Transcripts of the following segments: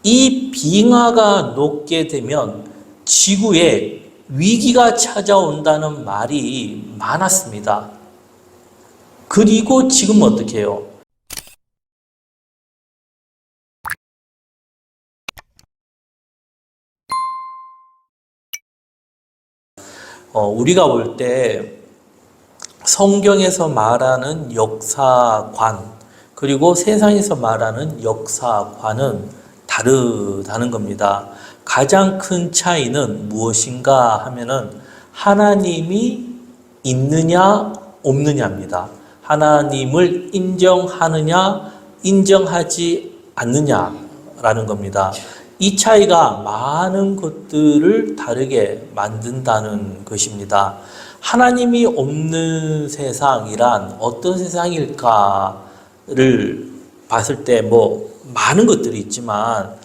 이 빙하가 녹게 되면 지구에 위기가 찾아온다는 말이 많았습니다. 그리고 지금 어떻게 해요? 우리가 볼 때 성경에서 말하는 역사관 그리고 세상에서 말하는 역사관은 다르다는 겁니다. 가장 큰 차이는 무엇인가 하면은 하나님이 있느냐 없느냐입니다. 하나님을 인정하느냐 인정하지 않느냐라는 겁니다. 이 차이가 많은 것들을 다르게 만든다는 것입니다. 하나님이 없는 세상이란 어떤 세상일까를 봤을 때 많은 것들이 있지만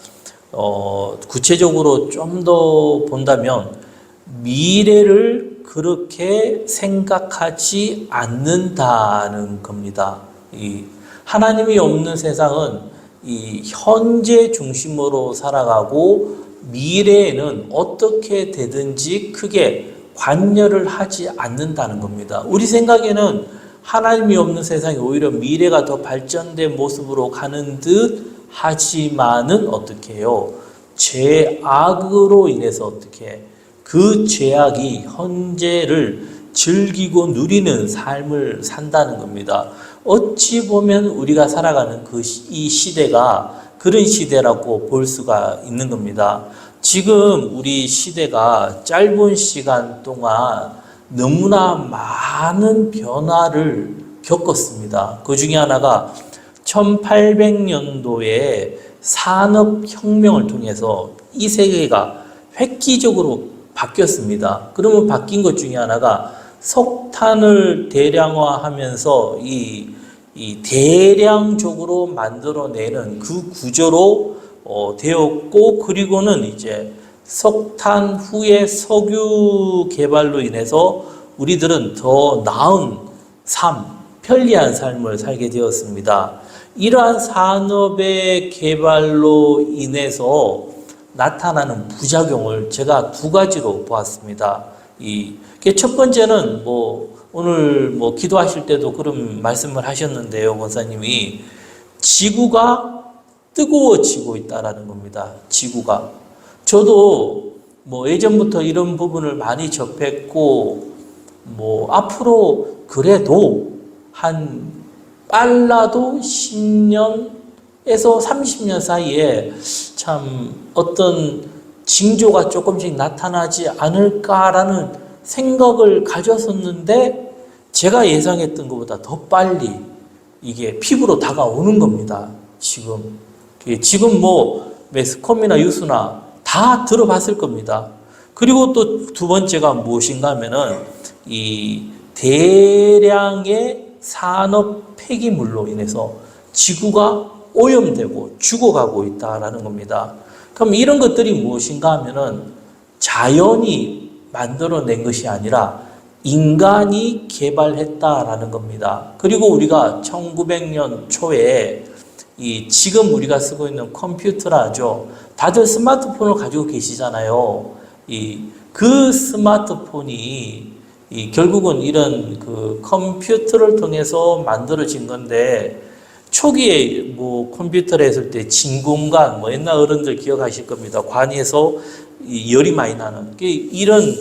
구체적으로 좀 더 본다면 미래를 그렇게 생각하지 않는다는 겁니다. 이 하나님이 없는 세상은 이 현재 중심으로 살아가고 미래에는 어떻게 되든지 크게 관여를 하지 않는다는 겁니다. 우리 생각에는 하나님이 없는 세상이 오히려 미래가 더 발전된 모습으로 가는 듯 하지만은 어떻게 해요? 죄악으로 인해서 어떻게 그 죄악이 현재를 즐기고 누리는 삶을 산다는 겁니다. 어찌 보면 우리가 살아가는 이 시대가 그런 시대라고 볼 수가 있는 겁니다. 지금 우리 시대가 짧은 시간 동안 너무나 많은 변화를 겪었습니다. 그 중에 하나가 1800년도에 산업혁명을 통해서 이 세계가 획기적으로 바뀌었습니다. 그러면 바뀐 것 중에 하나가 석탄을 대량화하면서 이 대량적으로 만들어내는 그 구조로 되었고, 그리고는 이제 석탄 후에 석유 개발로 인해서 우리들은 더 나은 삶, 편리한 삶을 살게 되었습니다. 이러한 산업의 개발로 인해서 나타나는 부작용을 제가 두 가지로 보았습니다. 첫 번째는 오늘 기도하실 때도 그런 말씀을 하셨는데요, 권사님이 지구가 뜨거워지고 있다라는 겁니다. 지구가. 저도 예전부터 이런 부분을 많이 접했고, 앞으로 그래도 빨라도 10년에서 30년 사이에 참 어떤 징조가 조금씩 나타나지 않을까라는 생각을 가졌었는데, 제가 예상했던 것보다 더 빨리 이게 피부로 다가오는 겁니다. 지금 매스컴이나 뉴스나 다 들어봤을 겁니다. 그리고 또 두 번째가 무엇인가 하면은 이 대량의 산업 폐기물로 인해서 지구가 오염되고 죽어가고 있다라는 겁니다. 그럼 이런 것들이 무엇인가 하면은 자연이 만들어낸 것이 아니라 인간이 개발했다라는 겁니다. 그리고 우리가 1900년 초에 지금 우리가 쓰고 있는 컴퓨터라죠. 다들 스마트폰을 가지고 계시잖아요. 그 스마트폰이 결국은 이런 그 컴퓨터를 통해서 만들어진 건데, 초기에 컴퓨터를 했을 때 진공관, 옛날 어른들 기억하실 겁니다. 관에서 열이 많이 나는 이런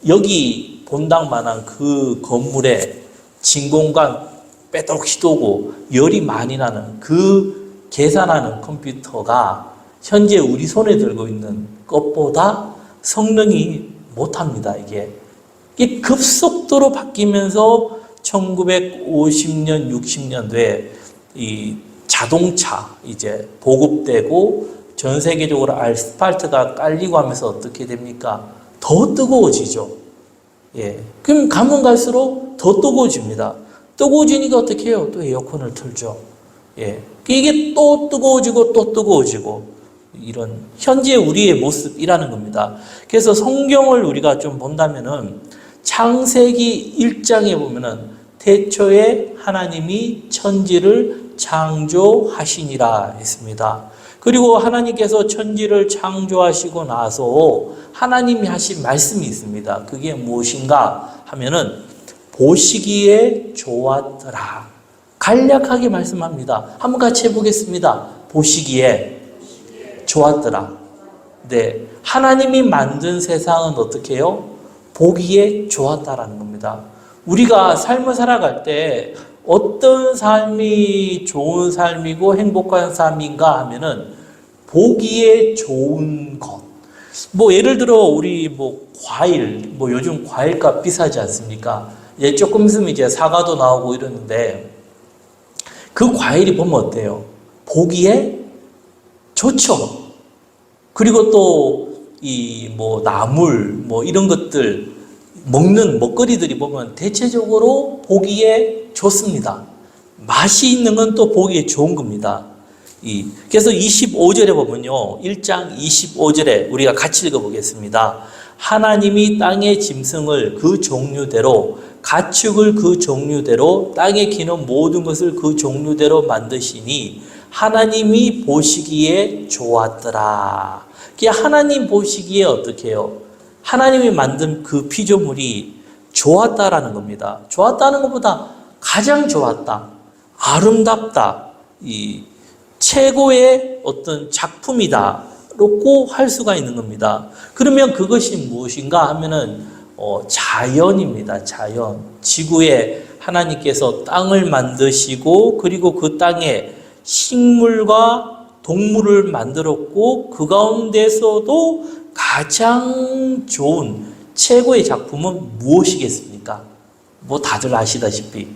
여기 본당만한 그 건물에 진공관 빼도록 휘도고 열이 많이 나는 그 계산하는 컴퓨터가 현재 우리 손에 들고 있는 것보다 성능이 못합니다. 이게 급속도로 바뀌면서 1950년, 60년도에 이 자동차 이제 보급되고 전 세계적으로 아스팔트가 깔리고 하면서 어떻게 됩니까? 더 뜨거워지죠. 그럼 가면 갈수록 더 뜨거워집니다. 뜨거워지니까 어떻게 해요? 또 에어컨을 틀죠. 이게 또 뜨거워지고 또 뜨거워지고, 이런 현재 우리의 모습이라는 겁니다. 그래서 성경을 우리가 좀 본다면은 창세기 1장에 보면은 태초에 하나님이 천지를 창조하시니라 했습니다. 그리고 하나님께서 천지를 창조하시고 나서 하나님이 하신 말씀이 있습니다. 그게 무엇인가 하면은 보시기에 좋았더라. 간략하게 말씀합니다. 한번 같이 해보겠습니다. 보시기에 좋았더라. 네, 하나님이 만든 세상은 어떻게 해요? 보기에 좋았다라는 겁니다. 우리가 삶을 살아갈 때 어떤 삶이 좋은 삶이고 행복한 삶인가 하면은 보기에 좋은 것. 뭐 예를 들어 우리 뭐 과일, 뭐 요즘 과일값 비싸지 않습니까? 예, 조금 있으면 이제 사과도 나오고 이러는데 그 과일이 보면 어때요? 보기에 좋죠. 그리고 또 이 뭐 나물 뭐 이런 것들 먹는 먹거리들이 보면 대체적으로 보기에 좋습니다. 맛이 있는 건 또 보기에 좋은 겁니다. 그래서 25절에 보면요. 1장 25절에 우리가 같이 읽어보겠습니다. 하나님이 땅의 짐승을 그 종류대로 가축을 그 종류대로 땅에 기는 모든 것을 그 종류대로 만드시니 하나님이 보시기에 좋았더라. 하나님 보시기에 어떻게 해요? 하나님이 만든 그 피조물이 좋았다라는 겁니다. 좋았다는 것보다 가장 좋았다, 아름답다, 이 최고의 어떤 작품이다라고 할 수가 있는 겁니다. 그러면 그것이 무엇인가 하면은 자연입니다. 자연. 지구에 하나님께서 땅을 만드시고 그리고 그 땅에 식물과 동물을 만들었고 그 가운데서도 가장 좋은 최고의 작품은 무엇이겠습니까? 뭐 다들 아시다시피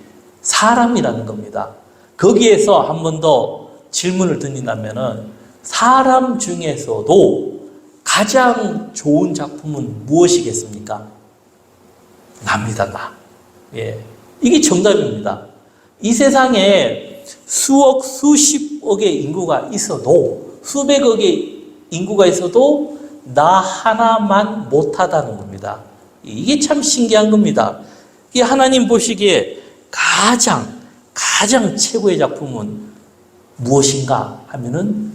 사람이라는 겁니다. 거기에서 한 번 더 질문을 드린다면은 사람 중에서도 가장 좋은 작품은 무엇이겠습니까? 나입니다, 나. 예. 이게 정답입니다. 이 세상에 수억, 수십억의 인구가 있어도, 수백억의 인구가 있어도 나 하나만 못하다는 겁니다. 이게 참 신기한 겁니다. 이 하나님 보시기에 가장 최고의 작품은 무엇인가 하면은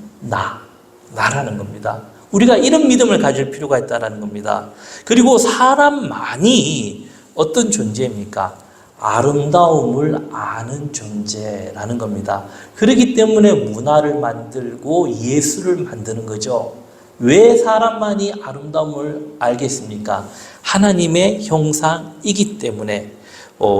나라는 겁니다. 우리가 이런 믿음을 가질 필요가 있다는 겁니다. 그리고 사람만이 어떤 존재입니까? 아름다움을 아는 존재라는 겁니다. 그렇기 때문에 문화를 만들고 예술을 만드는 거죠. 왜 사람만이 아름다움을 알겠습니까? 하나님의 형상이기 때문에.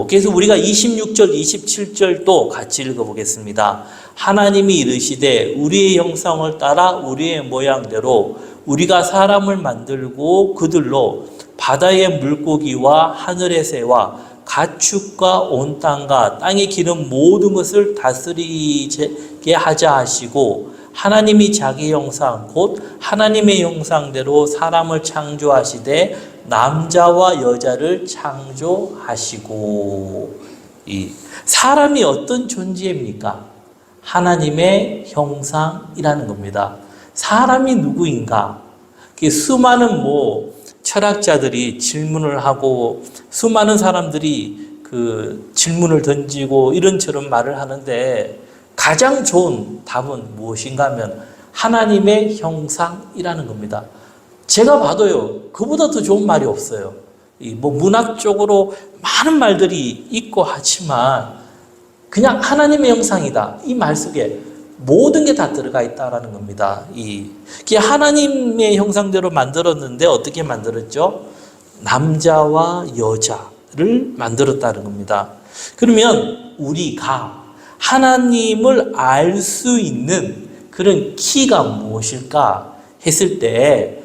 그래서 우리가 26절, 27절도 같이 읽어보겠습니다. 하나님이 이르시되 우리의 형상을 따라 우리의 모양대로 우리가 사람을 만들고 그들로 바다의 물고기와 하늘의 새와 가축과 온 땅과 땅에 기는 모든 것을 다스리게 하자 하시고 하나님이 자기 형상 곧 하나님의 형상대로 사람을 창조하시되 남자와 여자를 창조하시고. 이 사람이 어떤 존재입니까? 하나님의 형상이라는 겁니다. 사람이 누구인가? 수많은 철학자들이 질문을 하고 수많은 사람들이 그 질문을 던지고 이런저런 말을 하는데 가장 좋은 답은 무엇인가 하면 하나님의 형상이라는 겁니다. 제가 봐도요, 그보다 더 좋은 말이 없어요. 문학적으로 많은 말들이 있고 하지만 그냥 하나님의 형상이다. 이 말 속에 모든 게 다 들어가 있다라는 겁니다. 하나님의 형상대로 만들었는데 어떻게 만들었죠? 남자와 여자를 만들었다는 겁니다. 그러면 우리가 하나님을 알 수 있는 그런 키가 무엇일까 했을 때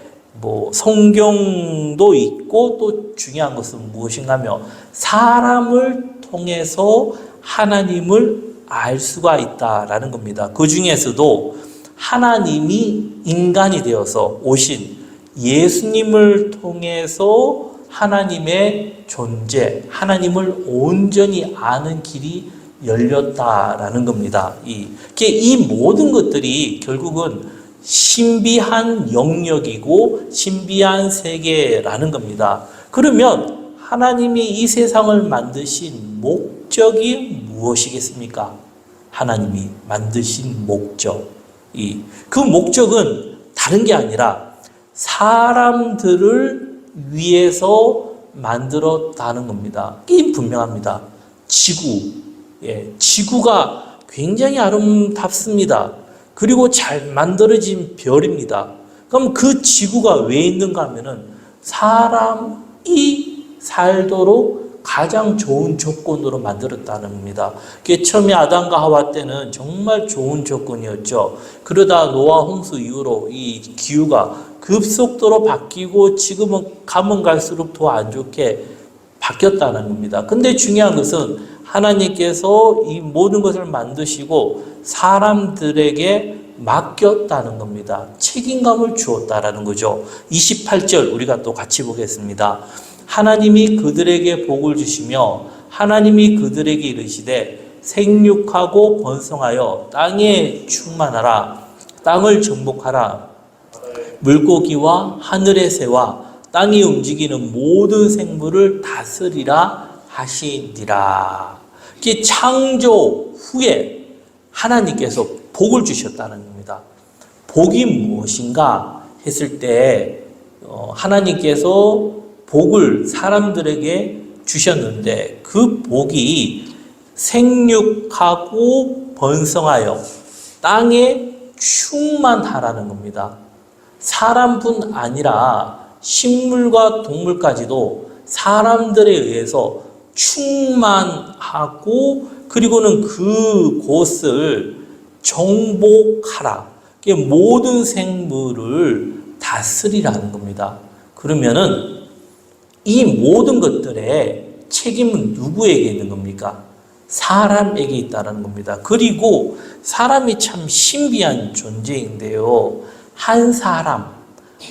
성경도 있고 또 중요한 것은 무엇인가 하면 사람을 통해서 하나님을 알 수가 있다라는 겁니다. 그 중에서도 하나님이 인간이 되어서 오신 예수님을 통해서 하나님의 존재, 하나님을 온전히 아는 길이 열렸다라는 겁니다. 이 모든 것들이 결국은 신비한 영역이고 신비한 세계라는 겁니다. 그러면 하나님이 이 세상을 만드신 목적이 무엇이겠습니까? 하나님이 만드신 목적. 그 목적은 다른 게 아니라 사람들을 위해서 만들었다는 겁니다. 이게 분명합니다. 지구가 굉장히 아름답습니다. 그리고 잘 만들어진 별입니다. 그럼 그 지구가 왜 있는가 하면은 사람이 살도록 가장 좋은 조건으로 만들었다는 겁니다. 그게 처음에 아담과 하와 때는 정말 좋은 조건이었죠. 그러다 노아 홍수 이후로 이 기후가 급속도로 바뀌고 지금은 가면 갈수록 더 안 좋게 바뀌었다는 겁니다. 근데 중요한 것은 하나님께서 이 모든 것을 만드시고 사람들에게 맡겼다는 겁니다. 책임감을 주었다라는 거죠. 28절 우리가 또 같이 보겠습니다. 하나님이 그들에게 복을 주시며 하나님이 그들에게 이르시되 생육하고 번성하여 땅에 충만하라. 땅을 정복하라. 물고기와 하늘의 새와 땅이 움직이는 모든 생물을 다스리라 하시니라. 이게 창조 후에 하나님께서 복을 주셨다는 겁니다. 복이 무엇인가 했을 때 하나님께서 복을 사람들에게 주셨는데 그 복이 생육하고 번성하여 땅에 충만하라는 겁니다. 사람뿐 아니라 식물과 동물까지도 사람들에 의해서 충만하고 그리고는 그곳을 정복하라. 모든 생물을 다스리라는 겁니다. 그러면은 이 모든 것들의 책임은 누구에게 있는 겁니까? 사람에게 있다는 겁니다. 그리고 사람이 참 신비한 존재인데요. 한 사람,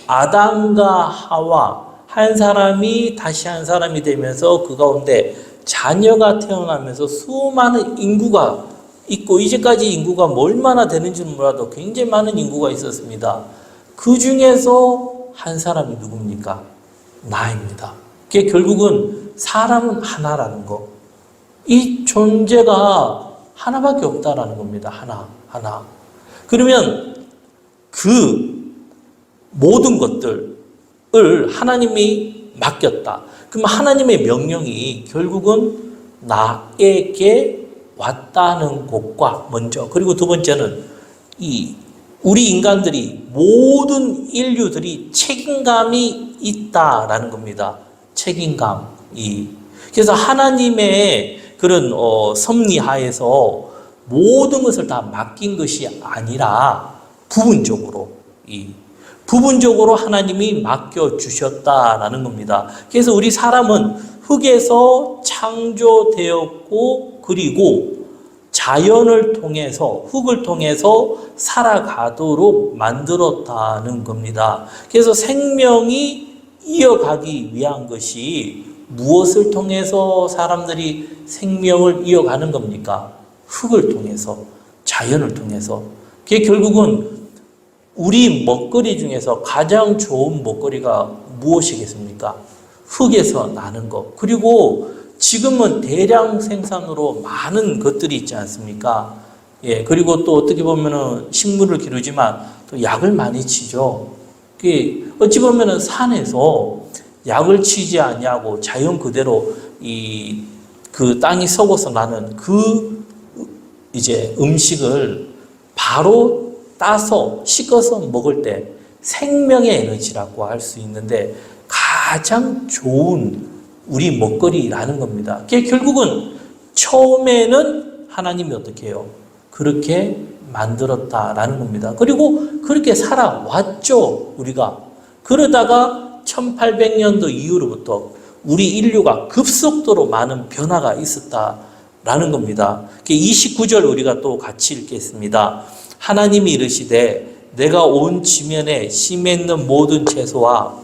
아담과 하와, 한 사람이 다시 한 사람이 되면서 그 가운데 자녀가 태어나면서 수많은 인구가 있고 이제까지 인구가 얼마나 되는지는 몰라도 굉장히 많은 인구가 있었습니다. 그 중에서 한 사람이 누굽니까? 나입니다. 그게 결국은 사람은 하나라는 거. 이 존재가 하나밖에 없다라는 겁니다. 하나. 그러면 그 모든 것들을 하나님이 맡겼다. 그럼 하나님의 명령이 결국은 나에게 왔다는 것과 먼저, 그리고 두 번째는 우리 인간들이 모든 인류들이 책임감이 있다라는 겁니다. 책임감이. 그래서 하나님의 그런 섭리하에서 모든 것을 다 맡긴 것이 아니라 부분적으로 하나님이 맡겨주셨다라는 겁니다. 그래서 우리 사람은 흙에서 창조되었고 그리고 자연을 통해서 흙을 통해서 살아가도록 만들었다는 겁니다. 그래서 생명이 이어가기 위한 것이 무엇을 통해서 사람들이 생명을 이어가는 겁니까? 흙을 통해서, 자연을 통해서. 그게 결국은 우리 먹거리 중에서 가장 좋은 먹거리가 무엇이겠습니까? 흙에서 나는 것. 그리고 지금은 대량 생산으로 많은 것들이 있지 않습니까? 예, 그리고 또 어떻게 보면은 식물을 기르지만 또 약을 많이 치죠. 그게 어찌 보면은 산에서 약을 치지 아니하고 자연 그대로 그 땅이 썩어서 나는 그 이제 음식을 바로 따서 씻어서 먹을 때 생명의 에너지라고 할 수 있는데 가장 좋은 우리 먹거리라는 겁니다. 그게 결국은 처음에는 하나님이 어떻게 해요? 그렇게 만들었다라는 겁니다. 그리고 그렇게 살아왔죠, 우리가. 그러다가 1800년도 이후로부터 우리 인류가 급속도로 많은 변화가 있었다라는 겁니다. 29절 우리가 또 같이 읽겠습니다. 하나님이 이르시되 내가 온 지면에 심에 있는 모든 채소와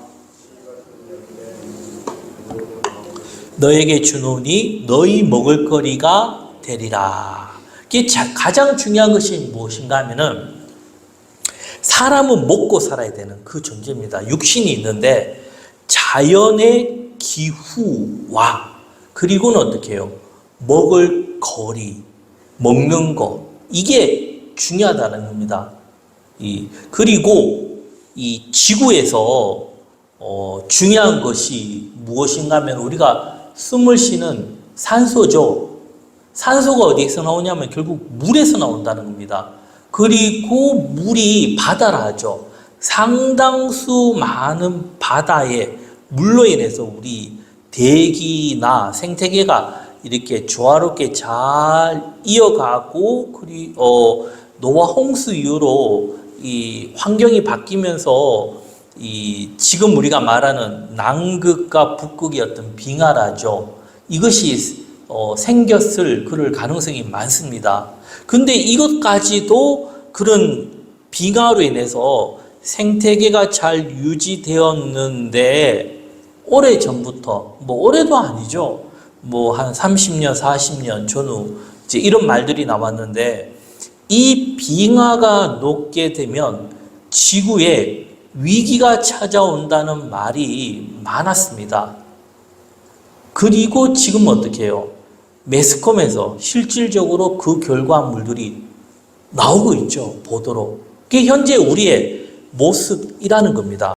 너에게 주노니 너희 먹을 거리가 되리라. 이게 가장 중요한 것이 무엇인가 하면은 사람은 먹고 살아야 되는 그 존재입니다. 육신이 있는데 자연의 기후와 그리고는 어떻게 해요? 먹을 거리, 먹는 거 이게 중요하다는 겁니다. 그리고 이 지구에서 중요한 것이 무엇인가 하면 우리가 숨을 쉬는 산소죠. 산소가 어디에서 나오냐면 결국 물에서 나온다는 겁니다. 그리고 물이 바다라 하죠. 상당수 많은 바다의 물로 인해서 우리 대기나 생태계가 이렇게 조화롭게 잘 이어가고, 그리고 노화 홍수 이후로 이 환경이 바뀌면서 지금 우리가 말하는 남극과 북극의 어떤 빙하라죠. 이것이 생겼을 그럴 가능성이 많습니다. 근데 이것까지도 그런 빙하로 인해서 생태계가 잘 유지되었는데, 오래전부터, 올해도 아니죠. 한 30년, 40년 전후 이제 이런 말들이 나왔는데, 이 빙하가 녹게 되면 지구에 위기가 찾아온다는 말이 많았습니다. 그리고 지금 어떻게 해요? 매스컴에서 실질적으로 그 결과물들이 나오고 있죠. 보도록. 그게 현재 우리의 모습이라는 겁니다.